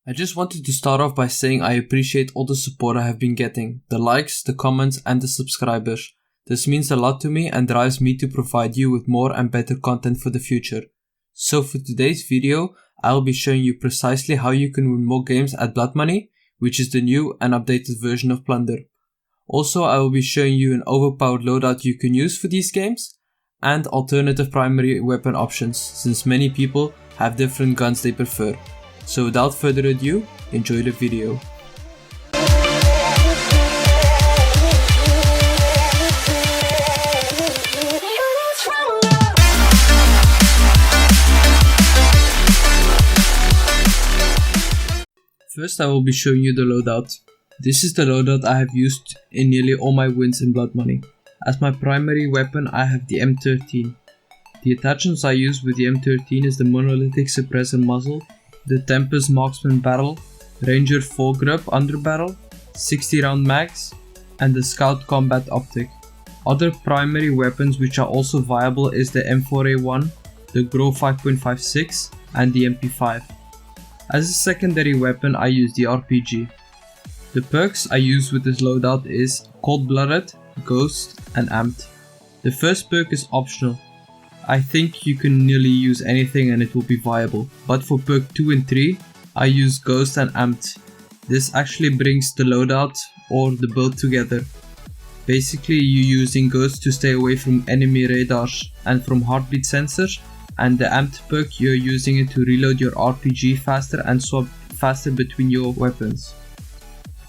I just wanted to start off by saying I appreciate all the support I have been getting, the likes, the comments and the subscribers. This means a lot to me and drives me to provide you with more and better content for the future. So for today's video, I will be showing you precisely how you can win more games at BLOODMONEY, which is the new and updated version of Plunder. Also, I will be showing you an overpowered loadout you can use for these games, and alternative primary weapon options, since many people have different guns they prefer. So without further ado, enjoy the video. First, I will be showing you the loadout. This is the loadout I have used in nearly all my wins in BLOODMONEY. As my primary weapon, I have the M13. The attachments I use with the M13 is the monolithic suppressor muzzle, the Tempest marksman barrel, Ranger foregrip underbarrel, 60 round mags, and the Scout combat optic. Other primary weapons which are also viable is the M4A1, the GROW 5.56 and the MP5. As a secondary weapon I use the RPG. The perks I use with this loadout is Cold Blooded, Ghost and Amped. The first perk is optional. I think you can nearly use anything and it will be viable, but for perk 2 and 3 I use Ghost and Amped. This actually brings the loadout or the build together. Basically you're using Ghost to stay away from enemy radars and from heartbeat sensors, and the Amped perk you're using it to reload your RPG faster and swap faster between your weapons.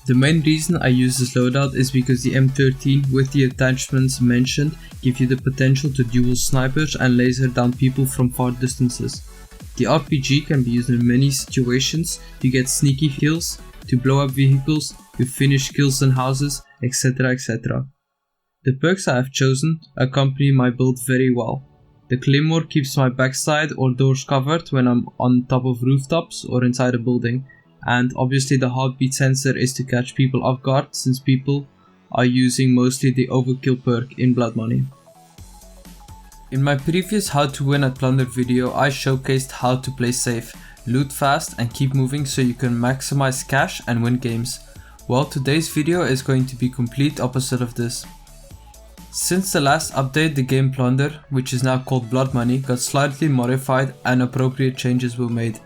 The main reason I use this loadout is because the M13 with the attachments mentioned give you the potential to duel snipers and laser down people from far distances. The RPG can be used in many situations to get sneaky kills, to blow up vehicles, to finish kills in houses, etc, etc. The perks I have chosen accompany my build very well. The Claymore keeps my backside or doors covered when I'm on top of rooftops or inside a building. And obviously the heartbeat sensor is to catch people off guard, since people are using mostly the overkill perk in BLOODMONEY. In my previous how to win at Plunder video, I showcased how to play safe, loot fast and keep moving so you can maximize cash and win games. Well, today's video is going to be complete opposite of this. Since the last update, the game Plunder, which is now called BLOODMONEY, got slightly modified and appropriate changes were made.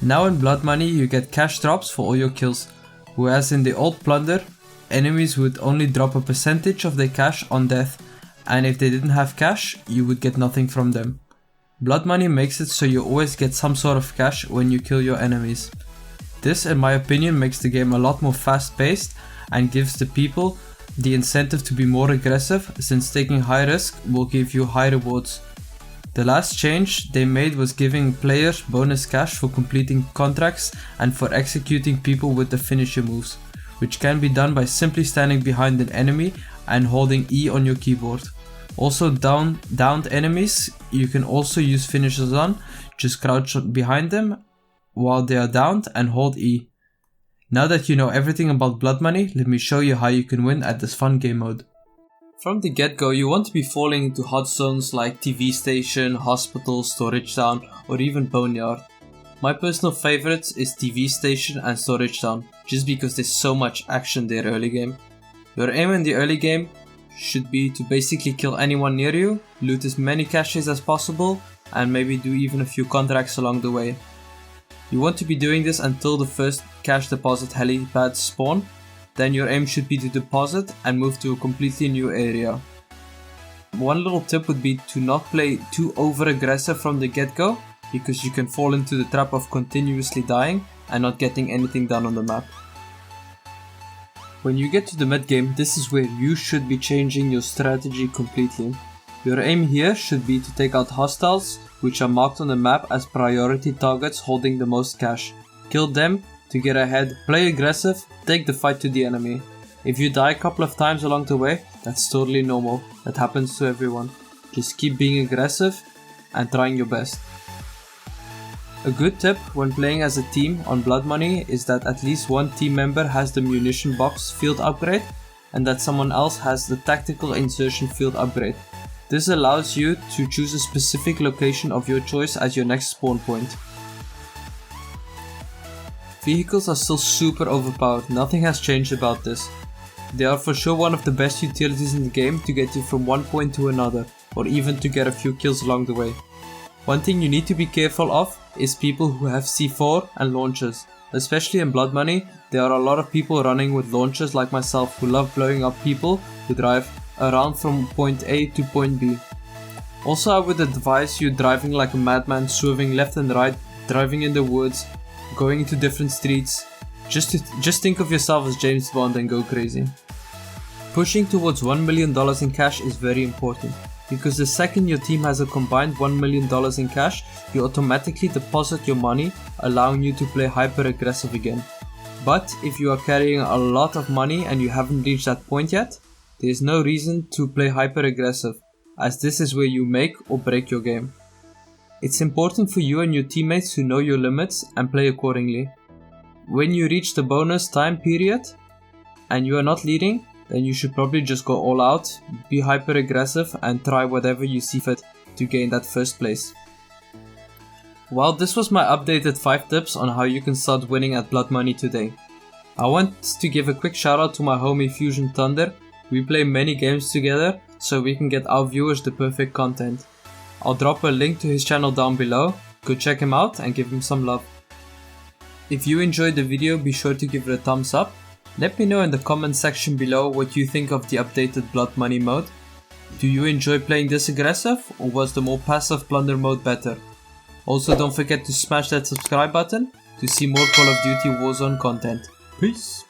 Now in BLOODMONEY you get cash drops for all your kills, whereas in the old Plunder, enemies would only drop a percentage of their cash on death, and if they didn't have cash, you would get nothing from them. BLOODMONEY makes it so you always get some sort of cash when you kill your enemies. This, in my opinion, makes the game a lot more fast paced and gives the people the incentive to be more aggressive, since taking high risk will give you high rewards. The last change they made was giving players bonus cash for completing contracts and for executing people with the finisher moves, which can be done by simply standing behind an enemy and holding E on your keyboard. Also downed enemies you can also use finishers on, just crouch behind them while they are downed and hold E. Now that you know everything about BLOODMONEY, let me show you how you can win at this fun game mode. From the get-go, you want to be falling into hot zones like TV station, hospital, storage town, or even boneyard. My personal favorites is TV station and storage town, just because there's so much action there early game. Your aim in the early game should be to basically kill anyone near you, loot as many caches as possible, and maybe do even a few contracts along the way. You want to be doing this until the first cash deposit helipads spawn. Then your aim should be to deposit and move to a completely new area. One little tip would be to not play too over aggressive from the get-go, because you can fall into the trap of continuously dying and not getting anything done on the map. When you get to the mid game, this is where you should be changing your strategy completely. Your aim here should be to take out hostiles, which are marked on the map as priority targets holding the most cash. Kill them to get ahead, play aggressive, take the fight to the enemy. If you die a couple of times along the way, that's totally normal, that happens to everyone. Just keep being aggressive and trying your best. A good tip when playing as a team on BLOODMONEY is that at least one team member has the munition box field upgrade and that someone else has the tactical insertion field upgrade. This allows you to choose a specific location of your choice as your next spawn point. Vehicles are still super overpowered, nothing has changed about this. They are for sure one of the best utilities in the game to get you from one point to another, or even to get a few kills along the way. One thing you need to be careful of is people who have C4 and launchers. Especially in Blood Money, there are a lot of people running with launchers like myself who love blowing up people who drive around from point A to point B. Also, I would advise you driving like a madman, swerving left and right, driving in the woods, going into different streets. Just think of yourself as James Bond and go crazy. Pushing towards $1 million in cash is very important, because the second your team has a combined $1 million in cash, you automatically deposit your money, allowing you to play hyper aggressive again. But if you are carrying a lot of money and you haven't reached that point yet, there is no reason to play hyper aggressive, as this is where you make or break your game. It's important for you and your teammates to know your limits and play accordingly. When you reach the bonus time period and you are not leading, then you should probably just go all out, be hyper aggressive and try whatever you see fit to gain that first place. Well, this was my updated 5 tips on how you can start winning at Blood Money today. I want to give a quick shout out to my homie Fusion Thunder. We play many games together so we can get our viewers the perfect content. I'll drop a link to his channel down below, go check him out and give him some love. If you enjoyed the video, be sure to give it a thumbs up. Let me know in the comment section below what you think of the updated Blood Money mode. Do you enjoy playing this aggressive, or was the more passive Plunder mode better? Also, don't forget to smash that subscribe button to see more Call of Duty Warzone content. Peace!